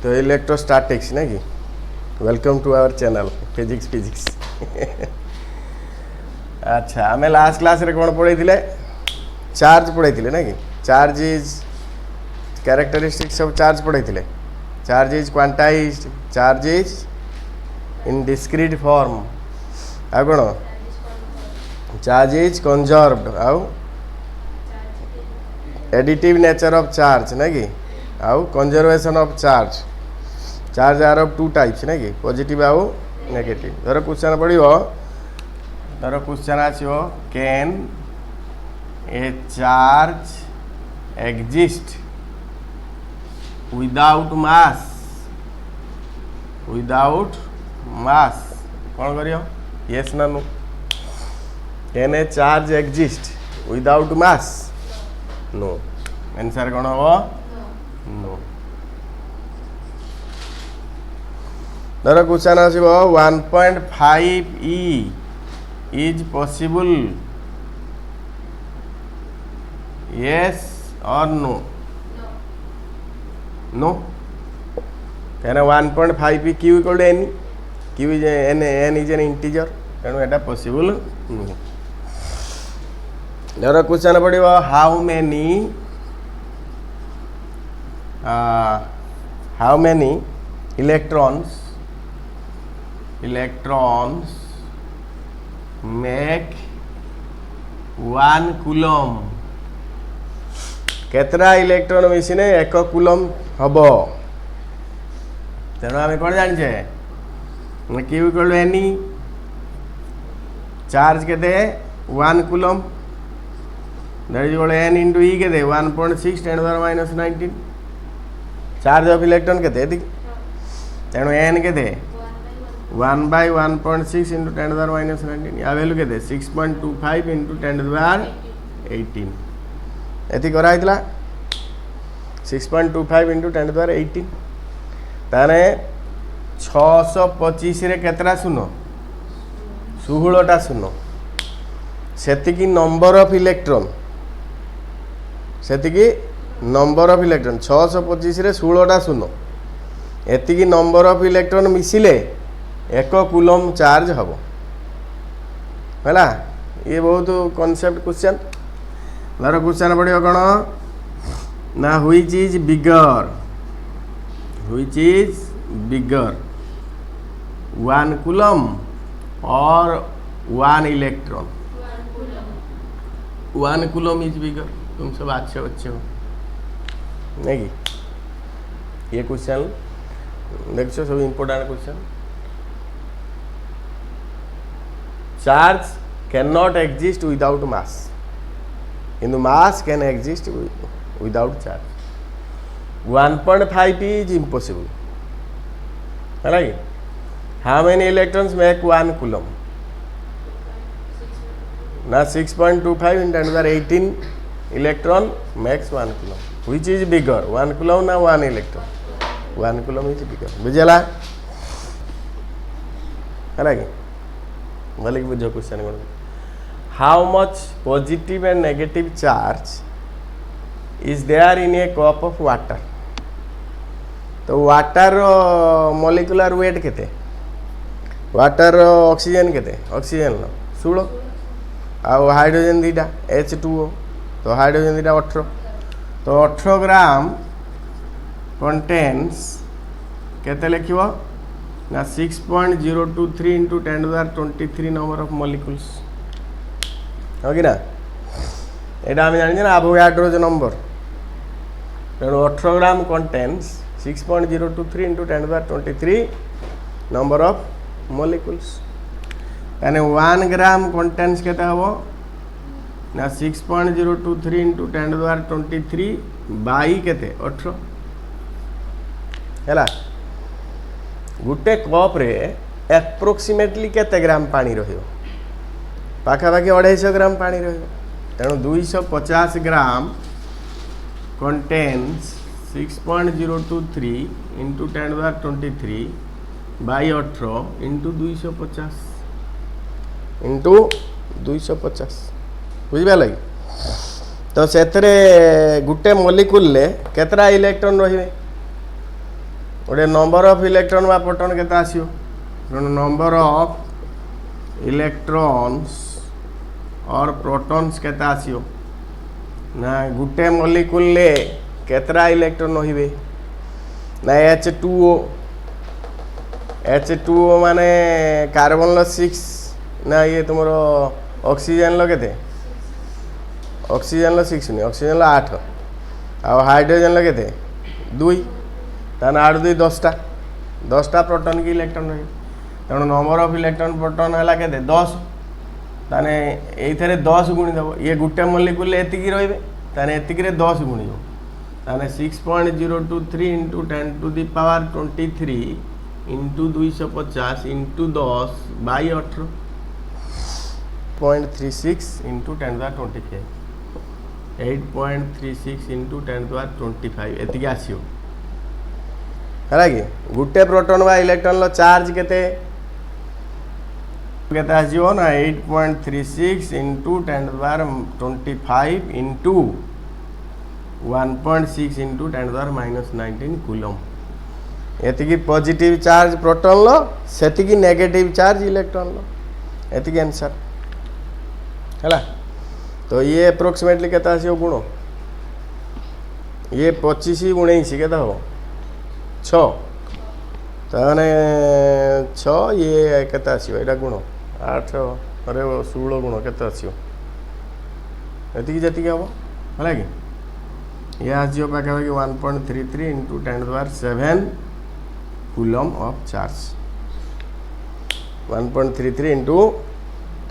तो इलेक्ट्रोस्टैटिक्स ना कि welcome to our channel physics अच्छा आम लास्ट क्लास रे कौन पढ़े चार्ज पढ़े ना कि charge is characteristics of charge पढ़े charge is quantized charge is in discrete form आ कौन चार्ज इज कंजर्व्ड आउ एडिटिव नेचर ऑफ चार्ज ना कि आउ conservation of charge charge are of two types ना कि पॉजिटिव आउ नेगेटिव धर क्वेश्चन पड़ो धर क्वेश्चन आसो can a charge exist without mass कौन करियो यस ना no can a charge exist without mass no answer कौन हम नो धर क्वेश्चन आसो 1.5 E is possible yes or no no कहना 1.5 p q equal to n q is n is an integer तेणु एटा पॉसिबल नुह धर क्वेश्चन पड़ो how many electrons make 1 coulomb केतरा इलेक्ट्रॉन मिसिने 1 कूलम हम तेणु आम कौन जाने क्यू इक्वल एन चार्ज के 1 coulomb that is equal n into e के 1.6 × -19 चार्ज ऑफ इलेक्ट्रॉन के तेणु एन के 1/1.6 × 10⁻⁻19 या वैल्यू के 6.25 × 10⁻18 एति कराइला 6.25 × 10⁻18 ताने 625 रे केतरा शून्य 16टा शून्य सेतिकी नंबर ऑफ इलेक्ट्रॉन 625 रे 16टा शून्य एतिकी नंबर ऑफ इलेक्ट्रॉन मिसिले 1 कूलम चार्ज हम है ये बहुत कॉन्सेप्ट क्वेश्चन धर क्वेश्चन पड़ो कौन ना व्हिच इज बिगर 1 कूलम और 1 इलेक्ट्रॉन 1 कूलम इज बिगर तुम सब अच्छे बच्चे हो नहीं कि ये क्वेश्चन देखो सब important question charge can not exist without mass किंतु mass can exist without charge 1.5 p is impossible है कि how many electrons make 1 coulomb ना 6.25 × 10⁻18 electron makes 1 coulomb which is bigger 1 coulomb ना 1 इलेक्ट्रॉन 1 कूलम इज बिगर बुझेला है कि बोले बुझ क्वेश्चन कौन how much positive and negative charge is there in a cup of water तो वाटर मॉलिक्यूलर वेट केते वाटर ऑक्सीजन केते ऑक्सीजन 16 आ हाइड्रोजन 2टा H2O तो हाइड्रोजन 2टा 18 तो 18 ग्राम कंटेन्स केते लिखिबो ना 6.023 × 10⁻23 नंबर ऑफ मॉलिक्यूल्स हो कि ना यहाँ आम जानी ना एवोगाड्रोज नंबर तेणु 18 ग्राम कंटेन्स 6.023 × 10⁻23 नंबर ऑफ मॉलिक्यूल्स यानी 1 ग्राम कंटेन्स केते हबो ना 6.023 × 10⁻23 बाई केते 18 है गोटे कप रे एप्रोक्सीमेटली केते ग्राम पानी रहियो पाखापाखि 250 ग्राम पानी रहियो तेणु 250 ग्राम कंटेन्स 6.023 × 10⁻23 बाई 18 इंटू 250 बुझिपाल कि तो से गोटे मॉलिक्यूल केतरा इलेक्ट्रॉन रहिबे गोटे नंबर ऑफ इलेक्ट्रॉन बा प्रोटॉन केते आसियो नंबर ऑफ इलेक्ट्रॉन्स और प्रोटॉन्स केते आसियो ना गुटे मॉलिक्यूल ले केतरा इलेक्ट्रॉन होइबे ना H2O माने कार्बन लो 6 ना ये तुमरो ऑक्सीजन लो केते ऑक्सीजन लो 6 नहीं ऑक्सीजन लो 8 आ हाइड्रोजन लो केते 2 ताने 8 2 10टा प्रोटॉन की इलेक्ट्रॉन रही तेणु नंबर ऑफ इलेक्ट्रॉन प्रोटॉन है केते 10 ताने एइथरे 10 गुणी देबो ये गुटे मॉलिक्यूल एतिकी रहिबे ताने एतिकी रे 10 गुणी देबो ताने 6.023 into 10 to the power 23 into 250 into 10 by 18.36 into 10 to the 25 8.36 into 10 to the 25 एतिकी आसियो है कि गुटे प्रोटॉन बा इलेक्ट्रॉन लो चार्ज केते केते आसियो ना 8.36 into 10 to the 25 into 1.6 into 10 to the minus 19 coulomb एतिकी पॉजिटिव चार्ज प्रोटॉन लो सेतिकी नेगेटिव चार्ज इलेक्ट्रॉन लो एतिकी आंसर हैला तो ये अप्रोक्सीमेटली केता आसियो गुण ये 25 19 केता हो 6 ताने 6 ये केता आसियो एटा गुण 8 अरे 16 गुण केता आसियो एतिकी जतिकी हबो हैला कि ये आसियो पाखापाखि 1.33 into 10 to the 7 coulomb of charge 1.33 into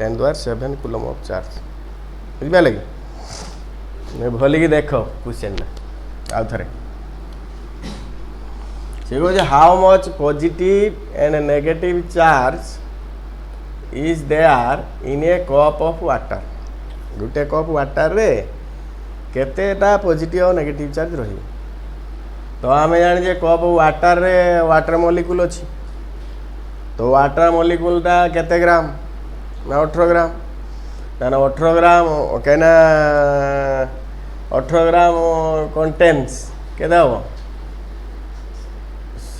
10 to the 7 coulomb of charge बुझिपा लगे मैं भली की देख क्वेश्चन ना आउ थरे से को how much positive and negative charge is there in a cup of water गुटे कप वाटर रे केतेटा पॉजिटिव और नेगेटिव चार्ज रही तो आम जाने कप वाटर रे वाटर मॉलिक्यूल अच्छी तो वाटर मॉलिक्यूलटा केते ग्राम ना 18 ग्राम ना 18 ग्राम कहना 18 ग्राम कंटेन्स केते हम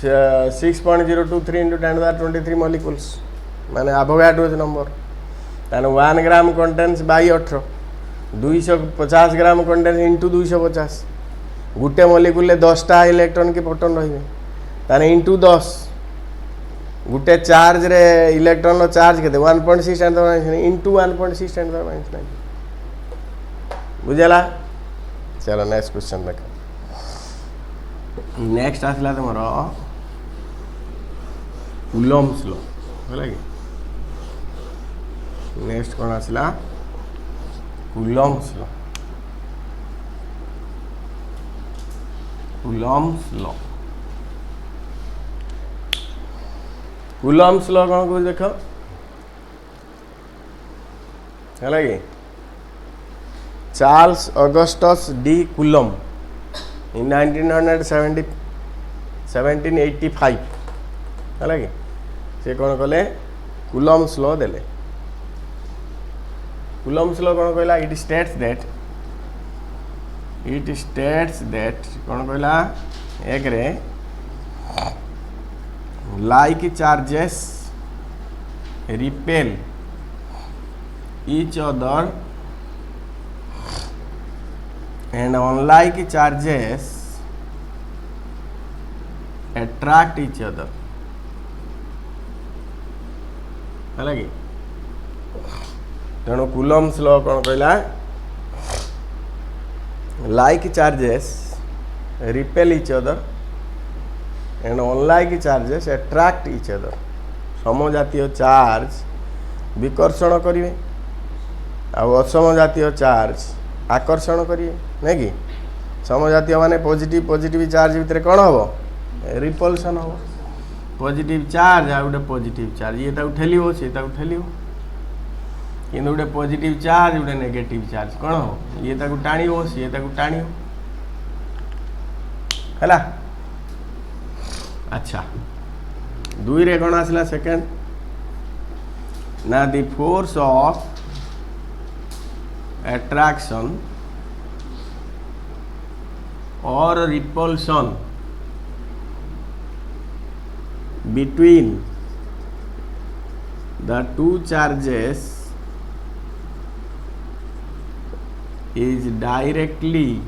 6.023 into 10 to the 23 मॉलिक्यूल्स माने एवोगाड्रोस नंबर ताने 1 gram contains by 18 250 gram contains into 250 गुटे मॉलिक्यूल 10टा इलेक्ट्रॉन की प्रोटॉन रही ताने इंटू 10 गुटे चार्ज रे इलेक्ट्रॉन चार्ज के 1.6 इंटू 1.6 बुझेला चलो नेक्स्ट क्वेश्चन देख नेक्स्ट आसला तुम कूलम्स लॉ है कि नेक्स्ट कौन आसला Coulomb's law Coulomb's law Coulomb's law कौन कुछ देख है कि चार्ल्स ऑगस्टस डी कूलम इन 1785 है कि से कौन कले कूलम्स लॉ देले कूलम्स लॉ कौन कहला इट स्टेट्स दैट कौन कहला एक रे like charges repel each other and unlike charges attract each other है कि तेणु कूलम्स लॉ कौन कहला like charges repel each other and unlike charges attract each other समजातीय चार्ज विकर्षण करेंगे असमजातीय चार्ज आकर्षण करेंगे नहीं कि समजातीय माने पॉजिटिव चार्ज भितर कौन हम रिपल्सन हम पॉजिटिव चार्ज आ गोटे पॉजिटिव चार्ज ये ठेलियो से ठेलियो कि गोटे पॉजिटिव चार्ज गोटे नेगेटिव चार्ज कौन हो ये टाणियो सी टाणियो है अच्छा दुई रे कौन आसला सेकेंड ना the force of attraction or repulsion between the two charges is directly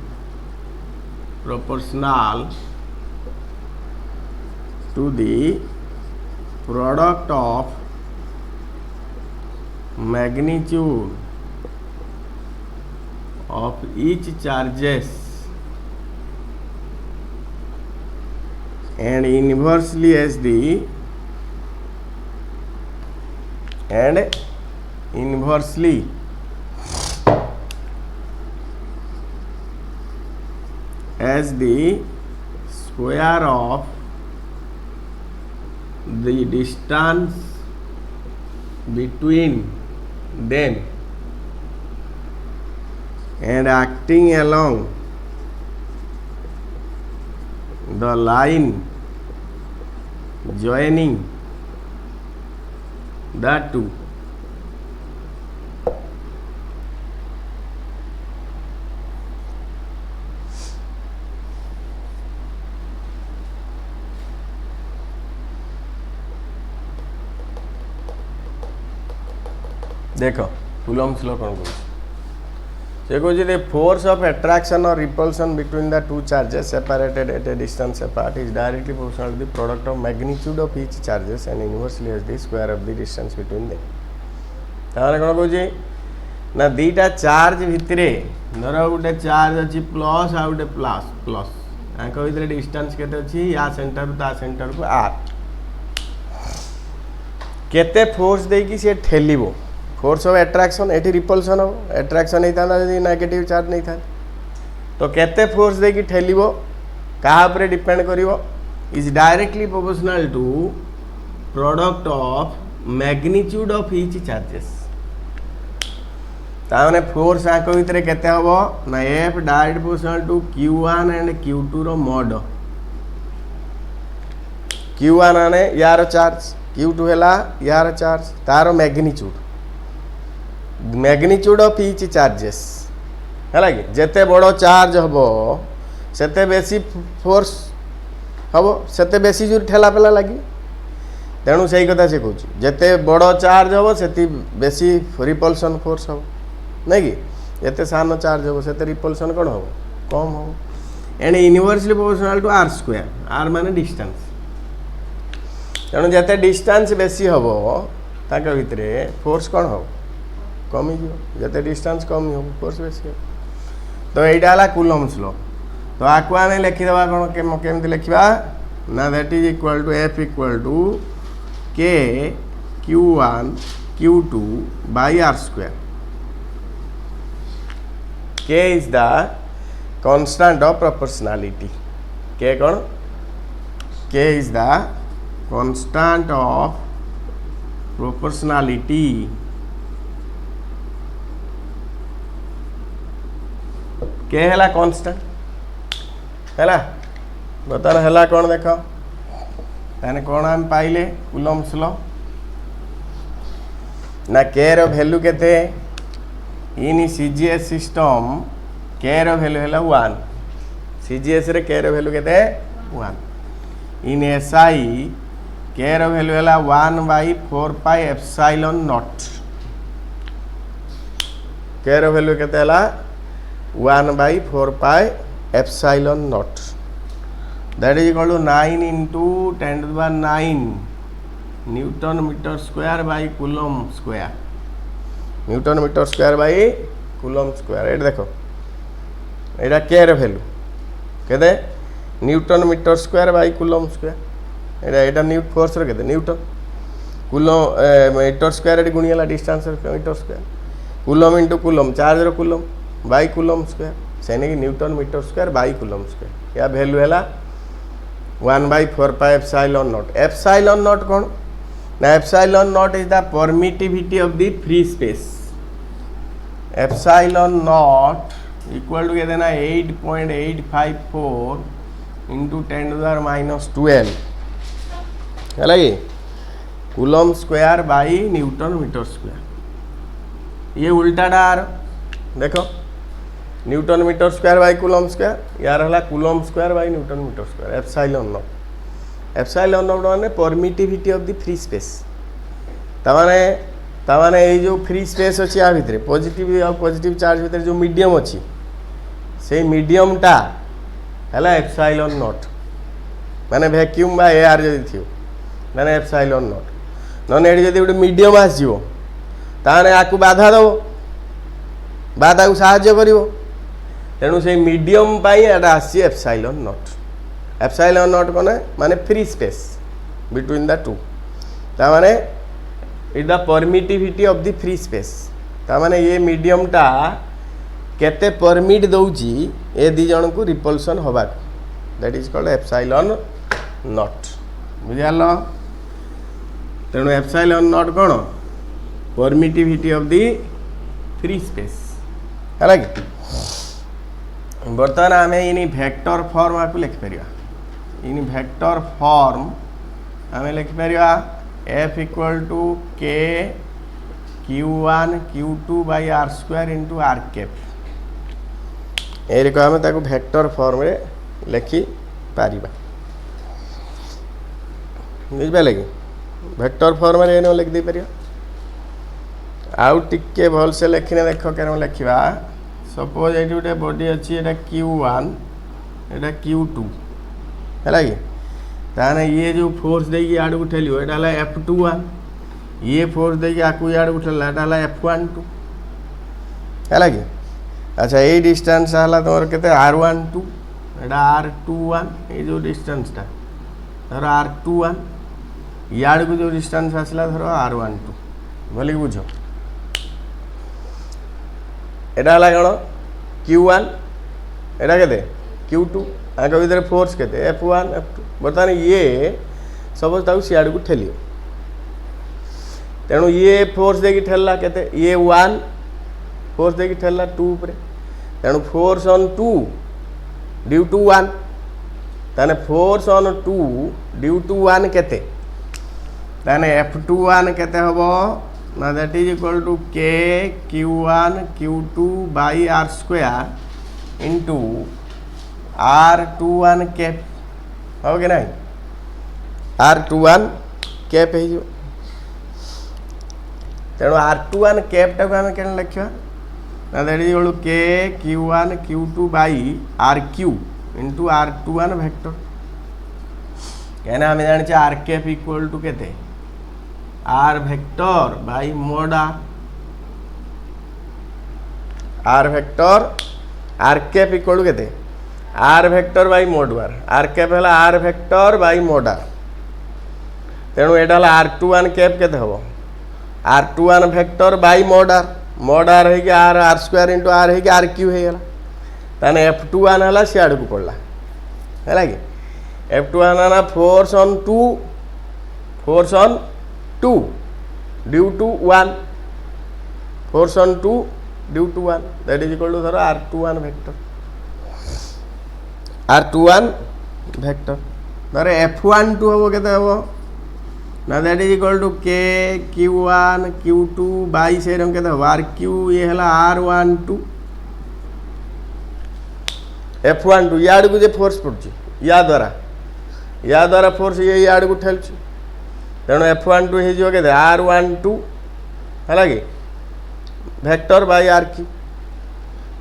proportional to the product of magnitude of each charges and inversely as the square of the distance between them and acting along the line joining the two. देख Coulomb's law कौन कहूँ से कहते force of attraction और repulsion between the two charges separated at a distance apart is directly proportional to the product of magnitude of each charges and inversely as the square of the distance between them ताने कौन कहूँ ना दीटा charge भितर धर गोटे charge अच्छी plus आ गए plus plus आंक भितर डिस्टेंस केते अच्छी या सेंटर ता सेंटर को आर केते फोर्स देकी से ठेलिबो फोर्स ऑफ एट्रैक्शन एटी रिपल्सन हो एट्रैक्शन नहीं था यदि नेगेटिव चार्ज नहीं था तो केते फोर्स देकी ठेलिबो कहा पर डिपेंड करिवो is directly proportional to product of magnitude of each charges ताने फोर्स आंक भितर केते हबो ना F direct proportional to q1 and q2 रो मॉड q1 आने यार चार्ज q2 हैला यार चार्ज तारो मैग्नीट्यूड ऑफ ईच चार्जेस है कि जेते बड़ चार्ज हम सेते बेसी फोर्स हम सेते बेसी जो ठेला पेला लगी तेणु से कथा से कहूँ जेते बड़ चार्ज हम से बेसी रिपल्सन फोर्स हम नहीं कि जेते सान चार्ज हम से रिपल्सन कौन हम कम हम and universally proportional to R square R माने डिस्टेंस तेणु जिते डिस्टेंस बेसी हम ताक भितर फोर्स कौन हम कमी जिते डिस्टेंस कम हो फोर्स बेसी हो तो यहाँ है कूलम्स लॉ तो आपको आम लिखिदेवा कौन केमती लिखा ना that is equal to F equal to के q1 q2 by are square k is the constant of proportionality k कौन k is the constant of proportionality k है कांस्टेंट है बर्तमान है कौन देख ताने कौन आम पाइले कूलम्स लॉ ना के रो वैल्यू केते इन सीजीएस सिस्टम के रो वैल्यू है 1 सीजीएस रे के रो वैल्यू केते 1 इन एसआई के रो वैल्यू है 1/4 पाई एप्सिलॉन नॉट के रो वैल्यू केते है 1/4 pi epsilon naught that is equal to 9 into 10⁹ newton metre square by coulomb square newton metre square by coulomb square ये देखो यहाँ के वैल्यू के newton metre square by coulomb square यहाँ न्यूट फोर्स के न्यूटन कूलम मीटर स्क्वायर ये गुणियाला distance metre square coulomb into coulomb charge रो कूलम बाई कूलम स्क्वायर से नहीं newton metre square by coulomb square या वैल्यू है 1/4 pi epsilon naught epsilon naught कौन ना epsilon naught is the permittivity of the free space epsilon naught equal to कहते ना 8.854 into 10⁻⁻12 है कि coulomb square by newton metre square ये उल्टाटा आर देखो newton metre square by coulomb square यार है coulomb square by newton metre square epsilon naught epsilon naught माने permittivity of the free space तामाने ये जो फ्री स्पेस अच्छी या भितर पॉजिटिव और पॉजिटिव चार्ज भितर जो मीडियम अच्छी से मीडियम टा है एप्सिलॉन नॉट माने वैक्यूम बा एयर जदि थियो माने एप्सिलॉन नॉट नने एडी जदि गोटे मीडियम आसीजो ताने आकु बाधा दबो बाधा को साहाय्य करिवो तेणु से मीडियम पाई एटा आसी एप्सिलॉन नॉट कोने माने free space between the to ता माने it the permittivity of the free space ता माने ये मीडियम टा केते परमिट दउची ए दी जन को रिपल्सन होबा that is called epsilon naught बुझाल तेणु एप्सिलॉन नॉट कौन permittivity of the free space है कि बर्तमान आम इन वेक्टर फॉर्म आपको लिखिपर इन वेक्टर फॉर्म आम लिखिपर एफ इक्वल टू के Q1 Q2 by are square into R cap ये आम वेक्टर फॉर्म रे लिखि पार बुझिपारे कि वेक्टर फॉर्म रे लिख दे पार आउ टिके भल से लिखने देख क्या लिखा सपोज ये गोटे बॉडी अच्छी एटा Q1 एटा Q2 है कि ताने ये जो फोर्स देकी आड़ को ठेलियो एटा हला F21 ये फोर्स देकी आकु आड़ को ठेला एटा हला F12 है कि अच्छा ये डिस्टेंस हला तुम केते R12 एटा R21 ये जो डिस्टेंस टा धर R21 याड़ को जो डिस्टेंस आसला धर R12 बोली बुझो एटा हला कौन Q1 एटा केते Q2 आक भीतर फोर्स केते F1 F2 बर्तमान ये सपोज ताऊ सियाड़ को ठेलियो तेणु ये फोर्स देकी ठेलला केते ये 1 फोर्स देकी ठेलला 2 ऊपर तेणु फोर्स ऑन 2 ड्यू टू 1 ताने फोर्स ऑन 2 ड्यू टू 1 केते ताने F21 केते हबो ना दैट इज इक्वल टू के Q1 Q2 by are square into R21 cap हो कि नहीं R21 कैप है जो तेणु R21 कैप टाक आम क्या लिखा ना दैट इज इक्वल टू के Q1 Q2 by r q into R21 vector कहना आम जाने आर कैप इक्वल टू केते r vector by mod r vector r cap equal to केते r vector by mod r cap है are vector by mod तेणु एटा R21 cap केते हबो R21 vector by mod r है r r square into r है r q है ताने F21 है सियाड़ को पड़ला है कि F21 है force on 2 due to 1 force on 2 due to 1 that is equal to धर R21 वेक्टर धर F12 हम केते हम ना दैट इज इक्वल टू के Q1 Q2 बाई से केते हम आर क्यू ये है R12 F12 याड़ को जे फोर्स पड़ुची या द्वारा फोर्स ये याड़ को ठेलुची तेणु F12 हो के R12 है कि वेक्टर बाई आर क्यू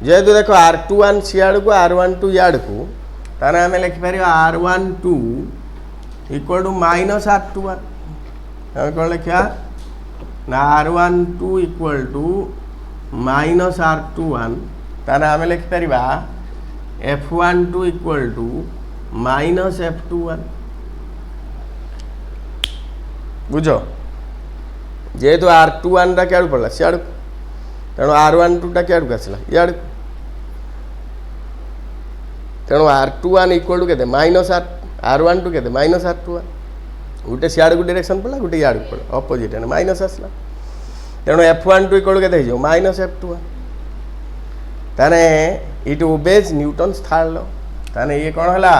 जेहेतु देखो R21 सियाड़ को R12 याड़ को ताने आम लिखिपर R12 equal to minus R21 आम कौन लिखा ना R12 equal to minus R21 ताने आम लिखिपर F12 equal to minus F21 बुझो जेहेतु R21 टा क्या पड़ा सियाड़ तेणु R12 टा क्या आसला इड़ तेणु R21 इक्वल टू के माइनस R12 के माइनस R21 गोटे सियाड़ को डायरेक्शन पड़ा गोटे याड़ को पड़ा अपोजिट है माइनस आसला तेणु F12 इक्वल टू के माइनस F21 ताने it obeys Newton's third law ताने ये कौन है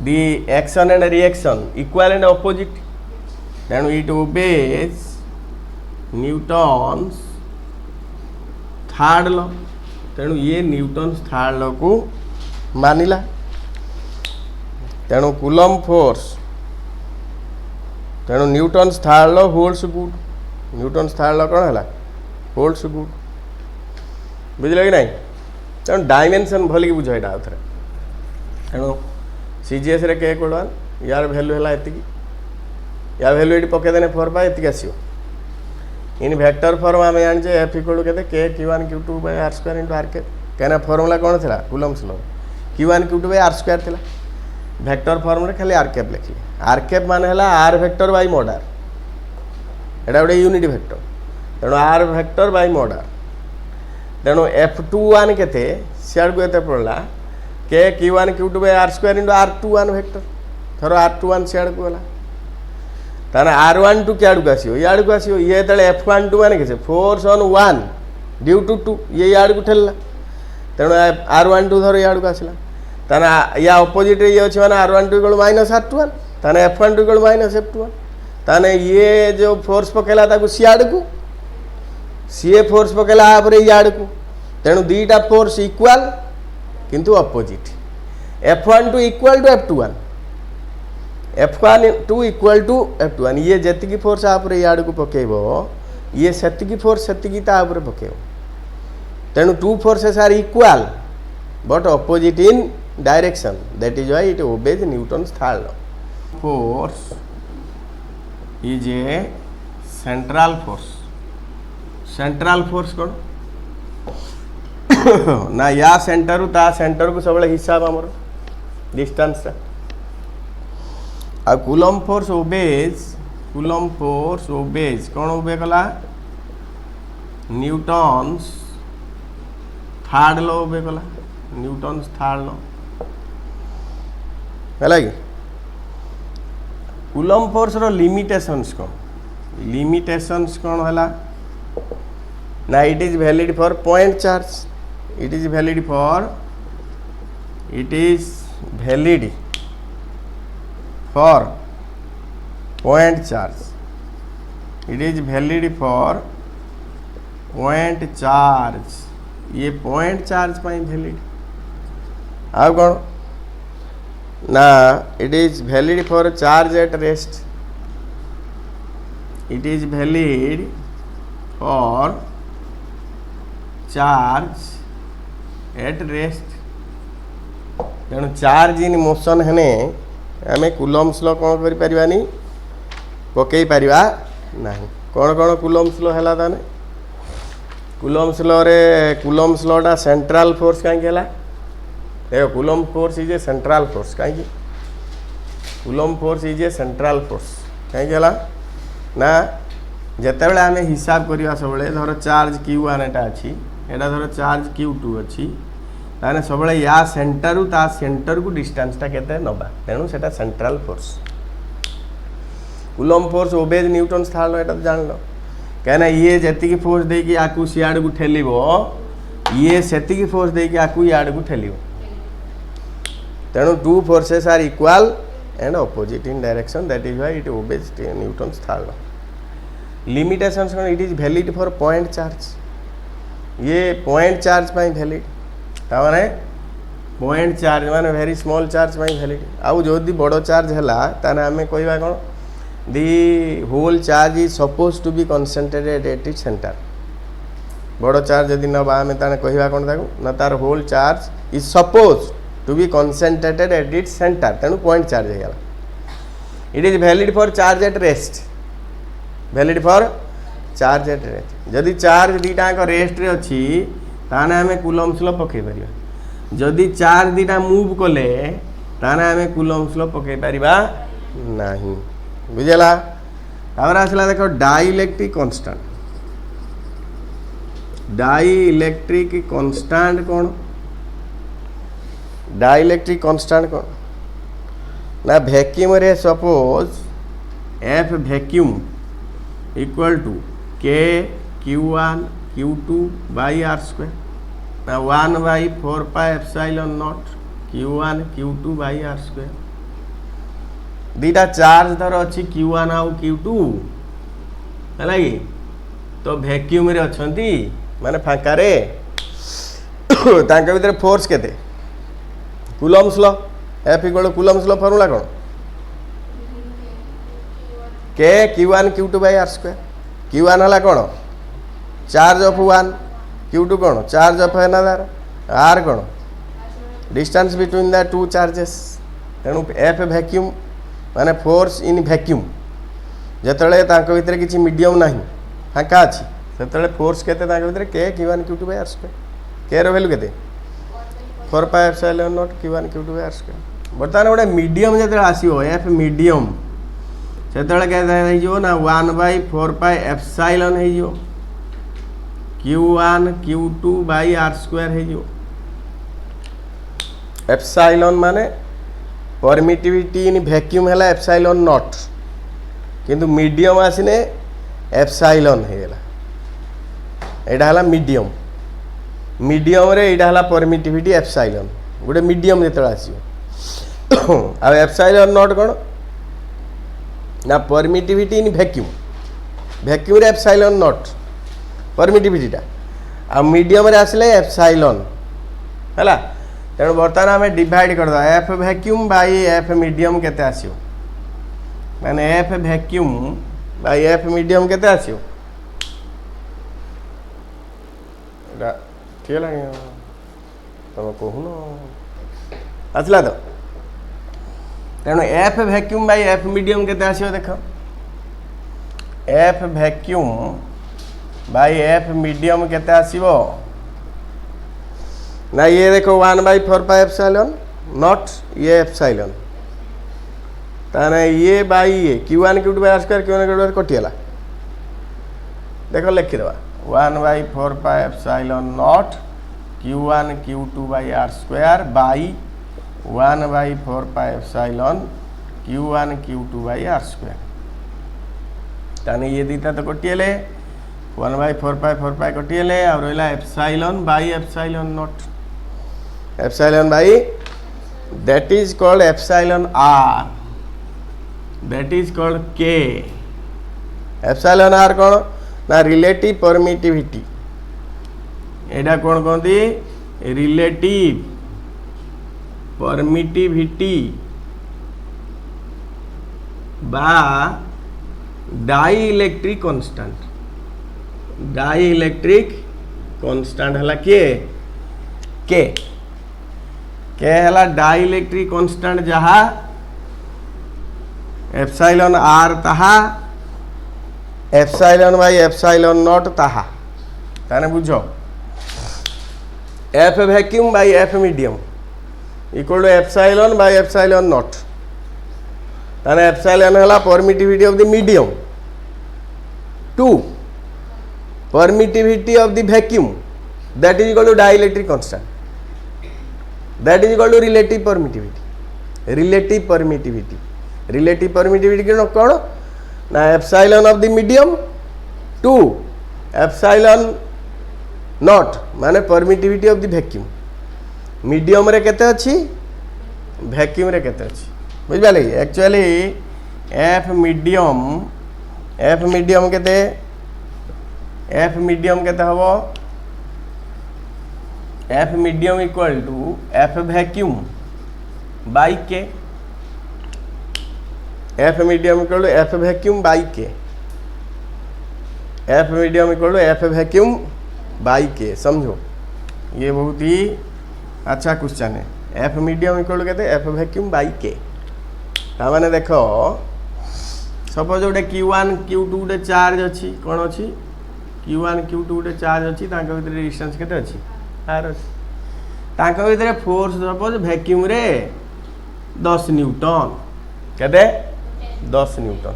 the action and reaction equal and opposite तेणु it obeys Newton's third law तेणु ये न्यूटन्स थर्ड लॉ को मानिला तेणु कूलम फोर्स तेणु न्यूटन स्थाल होल्ड्स गुड न्यूटन स्थाल कौन है होल्ड्स गुड बुझल कि नहीं तेणु डायमेंशन भलिक बुझ यहाँ आउ थे तेणु सीजीएस रे के कोड यार भैल्यू है ये या भैल्यू ये पकईदेने 4 ये आसो इन वेक्टर फॉर्म आम जाने F equal K Q1 Q2 by R square into R cap कहीं फॉर्मूला कौन था Coulomb's law Q1 Q2 by R square था वेक्टर फॉर्म रे खाली आर कैप लिखिए आर कैप मान है are vector by mod R एटा गोटे यूनिट वेक्टर तेणु R vector by mod R तेणु F21 के सियाड़ को ये पड़ा Q1 Q2 by R square into R21 vector थर R21 सियाड़ को गला ताना R12 क्या आसो याड़ को आसो ये जो F12 मान के फोर्स ऑन 1 ड्यू टू 2 ये याड़ को ठेला तेणु R12 धर याड़ को आसला ताना या अपोजिट ये अच्छे मैंने R12 इक्वल माइनस R21 ताने F12 इक्वल माइनस F21 ताने ये जो फोर्स पकेला ताकू सियाड़ को सी फोर्स पकेला आप याड़ को तेणु दीटा फोर्स इक्वाल किंतु opposite F12 equal to F21 F12 equal to F21 ये जी फोर्स आप याड़ को पकेब ये से फोर्स से पकेब तेणु two forces are equal but opposite in direction that is why it obeys Newton's third law force is a central force कौन ना या सेंटर ता सेंटर को सब हिसाब आमर डिस्टेंस आ कूलम फोर्स ओबेज कौन ओबे कला न्यूटन्स थर्ड लॉ ओबे कला न्यूटन्स थर्ड लॉ है कि कूलम फोर्स रो लिमिटेशंस कौन है ना it is valid for point charge it is valid for point charge it is valid for point charge ये पॉइंट चार्ज पाई वैलिड आउ कौन ना it is valid for charge at rest it is valid for charge at rest तेणु charge in motion हेने आम Coulomb's law कौन करी पकई पारिबा नहीं कौन कौन कूलम्स लॉ है ताने कूलम्स लॉ रे कूलम्स लॉ सेंट्रल फोर्स कहीं देख coulomb force is a central force कहीं coulomb force is a central force कहीं ना जितेबाला आम हिसाब करवा सब धर चार्ज Q1 एटा अच्छी एटा धर चार्ज Q2 अच्छी ताने सब या सेंटर ता सेंटर को डिस्टेंसटा केते नबा तेणु सेटा central force coulomb force obeys Newton's third law एटा तो जान लो कहना ये जी फोर्स देकी आकू सियाड़ को ठेलिबो ये सेतिकी फोर्स देकी आकू याड़ को ठेलिबो तेणु two forces are equal and opposite in direction that is why it obeys Newton's third law limitations it is valid for point charge ये पॉइंट चार्ज पाई वैलिड ताने पॉइंट चार्ज माने वेरी स्मॉल चार्ज पाई valid आउ जदि बड़ charge है ताने आमे कहबा कोन the whole charge is suppose to be concentrated at its centre बड़ चार्ज यदि नबा आमे ताने कहबा कोन ताकू ना तार whole charge is suppose to be concentrated at its centre तेणु पॉइंट चार्ज है it is valid for charge at rest valid for charge at rest जदि चार्ज दीटा रेस्ट रे अच्छी ताने आमे कूलम्स लॉ पकई परिबा जदि चार्ज दीटा मूव कले ताने आमे कूलम्स लॉ पकई परिबा नहीं बुझेला तापर आसला देखो डाइलेक्ट्रिक कांस्टेंट कौन डाइलेक्ट्रिक कांस्टेंट कौन ना वैक्यूम रे suppose F vacuum equal to के Q1 Q2 by are square ना 1/4 pi epsilon naught Q1 Q2 by are square दीटा चार्ज धर अच्छी Q1 आउ Q2 है कि तो वैक्यूम रे अच्छी माने फांका रे तांका भीतर फोर्स केते Coulomb's law F equal to Coulomb's law formula कौन K Q1 Q2 by R square Q1 है कौन चार्ज ऑफ वन Q2 कौन चार्ज ऑफ अनदर आर कौन distance between the two charges तेणु एफ वैक्यूम माने force in vacuum जिते भितर किसी मीडियम ना फाँका अच्छी से फोर्स के भितर के Q1 Q2 by R square के रो value K 4 epsilon naught Q1 Q2 by R square बर्तमान गोटे मीडियम जो आसो एफ मीडियम से ना 1/4 एप्सिलॉन हो Q1 Q2 by R square हो एप्सिलॉन माने परमिटिविटी इन वैक्यूम है एप्सिलॉन नॉट किंतु मीडियम आसने एप्सिलॉन होगा यहाँ है मीडियम मीडियम रे यहाँ है परमिटिविटी एप्सिलॉन गोटे मीडियम जो आसो आ एप्सिलॉन नॉट कौन ना परमिटिविटी इन वैक्यूम वैक्यूम रे एप्सिलॉन नॉट परमिटिविटीटा आ मीडियम रे आसले एप्सिलॉन है तेणु बर्तमान आम डिवाइड करद F vacuum by F medium केते आसियो माने F vacuum by F medium केते आसियो एटा ठीक लागे तुम कहून आसला तो तेणु F vacuum by F medium केते आसियो देख F vacuum by F medium केते आसिबो ना ये देखो 1/4 एप्सिलॉन नॉट ये एप्सिलॉन ताने ये बाई ये Q1 Q2 by R square Q1 Q2 कटिगला देखो लिखिदेवा 1/4 epsilon naught Q1 Q2 by R square by 1/4 epsilon Q1 Q2 by R square ताने ये दीटा तो कटिगले 1/4 कटिगले और रहा epsilon by epsilon naught epsilon by that is called epsilon r that is called k epsilon r कौन ना रिलेटिव परमिटिविटी एटा कौन कहती रिलेटिव परमिटिविटी बा डाइइलेक्ट्रिक कांस्टेंट डाइइलेक्ट्रिक कांस्टेंट हला के है डाइइलेक्ट्रिक कांस्टेंट जहाँ एप्सिलॉन आर ताहा एप्सिलॉन बाय एप्सिलॉन नॉट ताहा ताने बुझो F vacuum by F medium equal to epsilon by epsilon naught ताने एप्सिलॉन है permittivity of the medium to permittivity of the vacuum that is equal to dielectric constant that is equal to relative permittivity relative permittivity कौन ना epsilon of the medium to epsilon naught माने permittivity of the vacuum medium रे केते अछि vacuum रे केते अछि बुझ पाले एक्चुअली एफ मीडियम केते हबो F medium equal to F vacuum by k F medium equal to F vacuum by k F medium equal to F vacuum by k समझो ये बहुत ही अच्छा क्वेश्चन है एफ मीडियम इक्वल टू कहते F vacuum by k मैंने देख suppose गोटे Q1 Q2 गोटे चार्ज अच्छी कौन अच्छी Q1 Q2 गोटे चार्ज अच्छी भितर डिस्टेंस केते अच्छी आर अच्छी भितर फोर्स सपोज वैक्यूम रे 10 न्यूटन केते 10 न्यूटन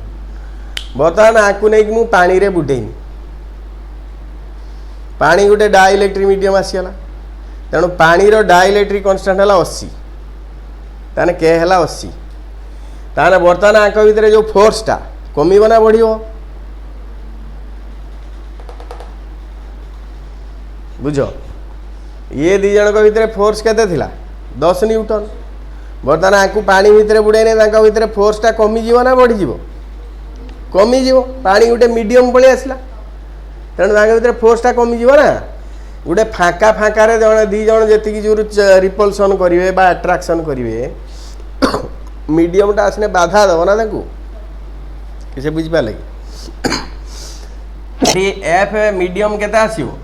बर्तमान आपको नहीं कि पानी रे बुडेनी पानी गोटे डाइइलेक्ट्रिक मीडियम आसीगला तेणु पानी रो डाइइलेक्ट्रिक कांस्टेंट है 80 ताने के है 80 ताने बर्तमान आंख भितर जो फोर्सटा कमिब ना बढ़िबो बुझो ये दी जन भितर फोर्स केते थिला 10 न्यूटन बर्तमान आपको पानी भितर बुड़ेने भितर फोर्सटा कमिଯିବ ना बढ़िଯିବ कमिଯିବ पानी गोटे मीडियम पलि आसला तेणु भितर फोर्सटा कमिଯିବ ना गोटे फाँका फाँकार जन दी जन जी जो रिपल्सन करेंगे बा अट्राक्शन करेंगे मीडियमटा आसने बाधा दब ना किसे बुझिपारे कि एफ मीडियम केते आसियो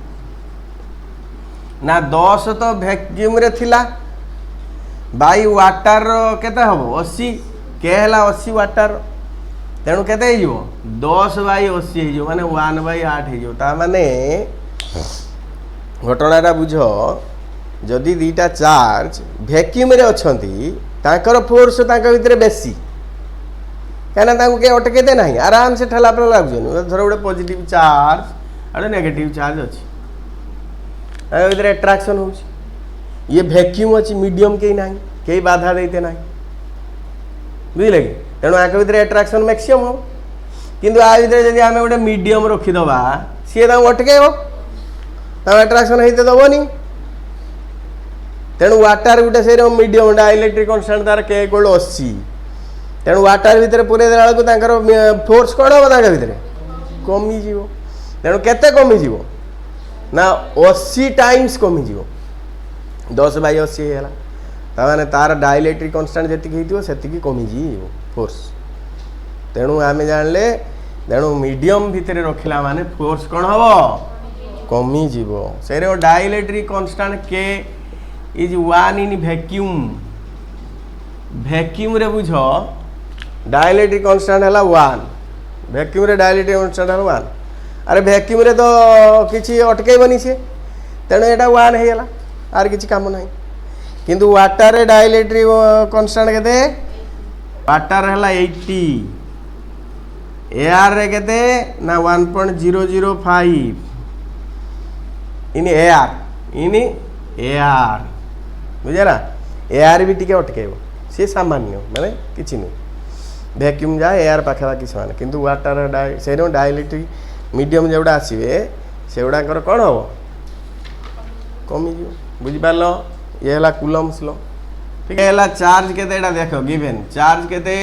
ना 10 तो वैक्यूम रे थिला बाई वाटर केते हबो 80 के हला 80 वाटर तेणु केते हो 10/80 हो माने 1/8 हो ता माने घटनाटा बुझ जदि दीटा चार्ज वैक्यूम रे अछंती ताकर फोर्स तांका भितरे बेसी कहना तांको के अटकेते नाही आराम से ठेला पर लागुन धर गोटे पॉजिटिव चार्ज और नेगेटिव चार्ज अच्छी भितर एट्राक्शन हो ये वैक्यूम अच्छी मीडियम कहीं ना कहीं बाधा देते ना बुझे कि तेणु आंख भितर एट्राक्शन मैक्सिमम हम किंतु आ भितर जब आम गोटे मीडियम रखीदबा सी अटकेब एट्राक्शन होते दबनी तेणु वाटर गोटे से मीडियम इलेक्ट्रिक कन्स्टांट तार के इक्वल 80 तेणु वाटर भितर पूरे देला फोर्स कौन हम भितर कमिज तेणु केते कमिज ना 80 टाइम्स कमिज 10/80 है ताने तार डाइलेक्ट्रिक कन्स्टांट जी कमिज फोर्स तेणु आम जानले तेणु मीडियम भितर रखिला माने फोर्स कौन हम कमिज से डाइलेक्ट्रिक कन्स्टांट के इज 1 इन वैक्यूम वैक्यूम रे बुझ डाइलेक्ट्रिक कन्स्टांट है 1 वैक्यूम रे डाइलेक्ट्रिक कन्स्टांट है 1 अरे वैक्यूम रे तो किसी अटकेबनी से तेणु यहाँ 1 होगा आर किसी काम ना किंतु वाटर रे डाइलेक्ट्रिक कन्स्टांट केते वाटर है 80 एआर रे केते ना 1.005 इन एआर बुझे ना एआर भी टिके अटकेब सी सामान्य माने किसी नहीं वैक्यूम जाए एआर पाखापाखि सामान किंतु वाटर से डाइलेक्ट्रिक मीडियम जोड़ा आसवे से गुड़ाकर कौन हम कमिज बुझिपार ये है कूलम्स लॉ ठीक है चार्ज केते देख गिवेन चार्ज केते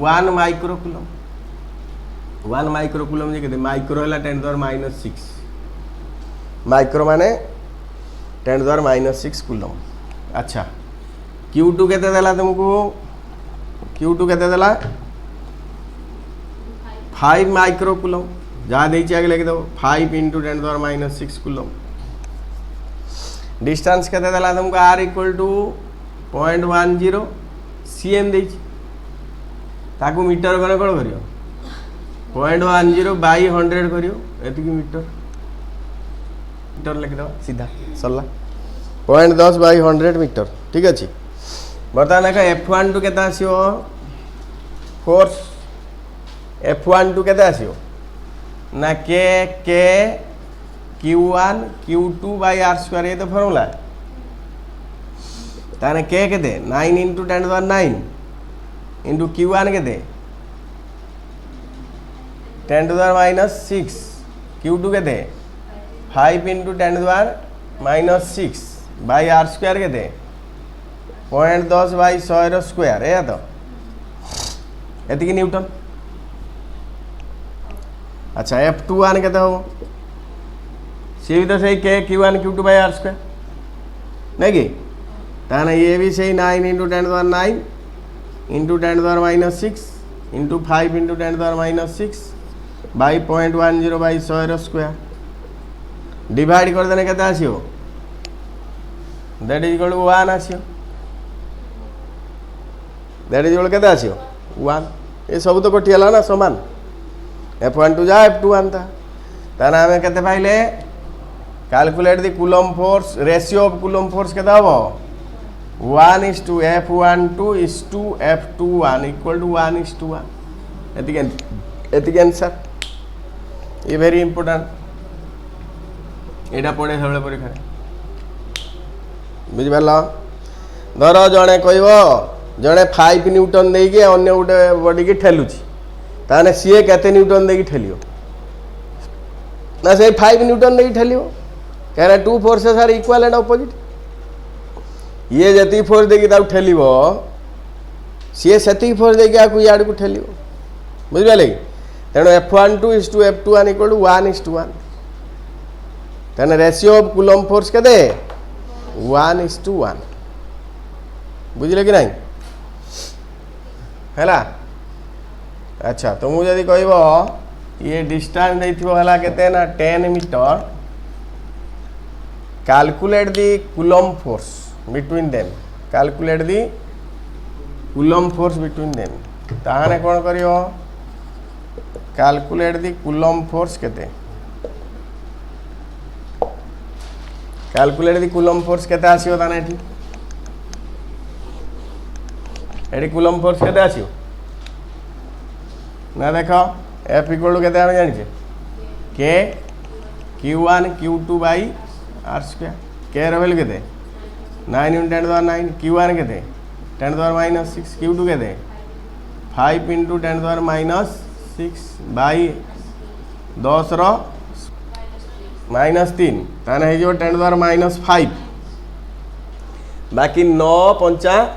1 माइक्रोकूलम 1 माइक्रोकूलम जे केते माइक्रो है 10⁻⁻⁶ माइक्रो माने 10⁻⁻⁶ कूलम अच्छा Q2 केते देला तुमको Q2 केते देला 5 माइक्रोकूलम जहाँ देखिए आगे लिख दो 5 × 10⁻⁻⁶ कूलम डिस्टेंस केते देला तुमको R = 0.10 cm देछि ताकू मीटर कोन कोन करियो 0.10/100 करियो एति की मीटर लिख दो सीधा सरला 0.10/100 मीटर ठीक अच्छे बर्तमान देख F12 केते आसियो फोर्स F12 केते आसियो ना के Q1 Q2/r² ये तो फॉर्मूला ताने के केते 9 × 10⁹ इंटू Q1 केते 10⁻⁻⁶ Q2 केते 5 × 10⁻⁻⁶/r² केते 0.10/100² है तो एतिकी न्यूटन अच्छा F21 केते हम सी भी तो सही के Q1 Q2/r² नहीं कि ताने ये भी सही 9 × 10⁹ इंटू 10⁻⁻⁶ इंटू 5 × 10⁻⁻⁶/0.10/100² डिवाइड कर देने केते आसियो दैट इज इक्वल टू 1 आसियो दैट इज इक्वल केते आसियो 1 ये सब तो कटियाला ना समान F12 जा F21 था ताना हमें केते पाइले calculate the coulomb force ratio of coulomb force केते हबो 1:F12:F21 इक्वल टू 1:1 एतिक आंसर ये वेरी इंपोर्टेंट एटा पड़े सब परीक्षा बुझिपार धर जड़े कह जड़े 5 न्यूटन देके अन्य गोटे बॉडी की ठेलुची ताने सी केते न्यूटन देकी ठेलियो ना से 5 न्यूटन देकी ठेलियो कहना 2 forces are equal and opposite ये जति फोर्स देकी ताऊ ठेलिबो सी सेति फोर्स देकी आकु याड को ठेलियो बुझिपाले तेणु F12:F21 इक्वल टू 1:1 तेने रेशियो ऑफ कूलम फोर्स केते 1:1 बुझिले कि नहीं हैला। अच्छा तो मुझे यदि कहब ये डिस्टेंस देथिबो हला केते ना 10 metre, calculate the coulomb force between them, calculate the coulomb force between them. ताहाने कोन करियो, कैलकुलेट दी कूलम्ब फोर्स केते, कैलकुलेट दी कूलम्ब फोर्स केते आसीयो ताने एठी कूलम्ब फोर्स केते आसीयो ना देखो F इक्वल टू केते हमें जानिछे K Q1 Q2 by R square. K रो वैल्यू केते 9 × 10⁻⁹, Q1 केते 10⁻⁻6, Q2 केते 5 × 10⁻⁻6 बाई 10 रो -3 ताने हे जो 10⁻⁵। बाकी 9 × 5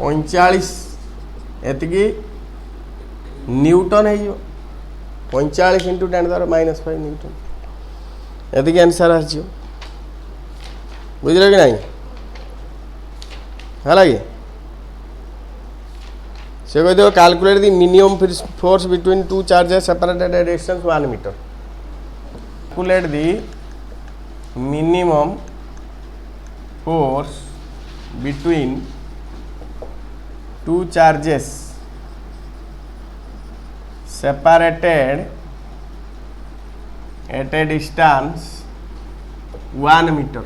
= 45 एतिकी न्यूटन है जो 45 × 10⁻⁵ न्यूटन एतिकी आंसर आसो बुझल कि नहीं है लगे। से कह calculate the minimum force between two charges separated at distance 1 metre. Calculate the minimum force between two charges separated at a distance 1 meter.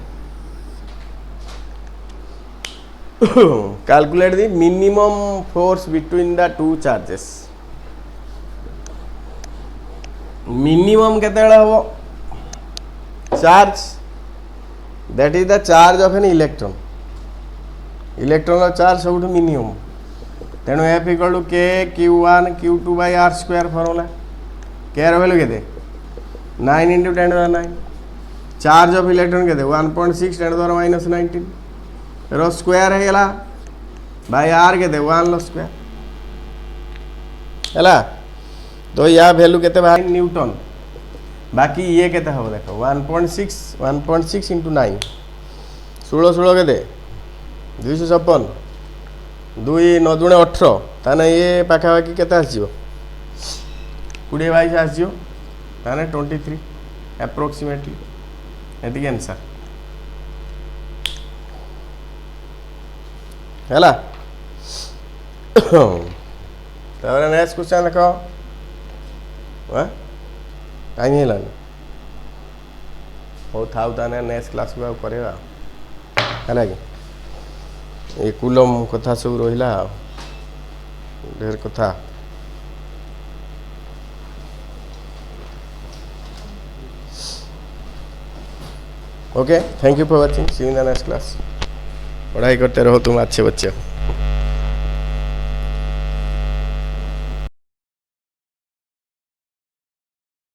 Calculate the minimum force between the two charges. Minimum केतेबेले हबो charge, that is the charge of an electron. Electron charge सब minimum. तेणु F equal to K Q1 Q2 by R square formula. K रो value केते 9 × 10⁻⁹। Charge of electron केते 1.6 10⁻⁻19 रो square है गला by R केते 1 रो स्क्वायर हैला। तो या वैल्यू केते भाई न्यूटन। बाकी ये केते हो देखो 1.6 × 9 16 16 केते 256 2 9 × 18 ताने ये पाखापाखि केते आसीयो 20 22 आसीयो ताने 23 अप्रोक्सीमेटली एतिक आंसर हैला। तापर नेक्स्ट क्वेश्चन देखो टाइम हेलानी हो थाउ ताने नेक्स्ट क्लास को करेगा हैला कि ये कूलम कथा सब रहिला ढेर कथा। Okay thank you for watching, see you in the next class. पढ़ाई करते रहो तुम अच्छे बच्चे हो।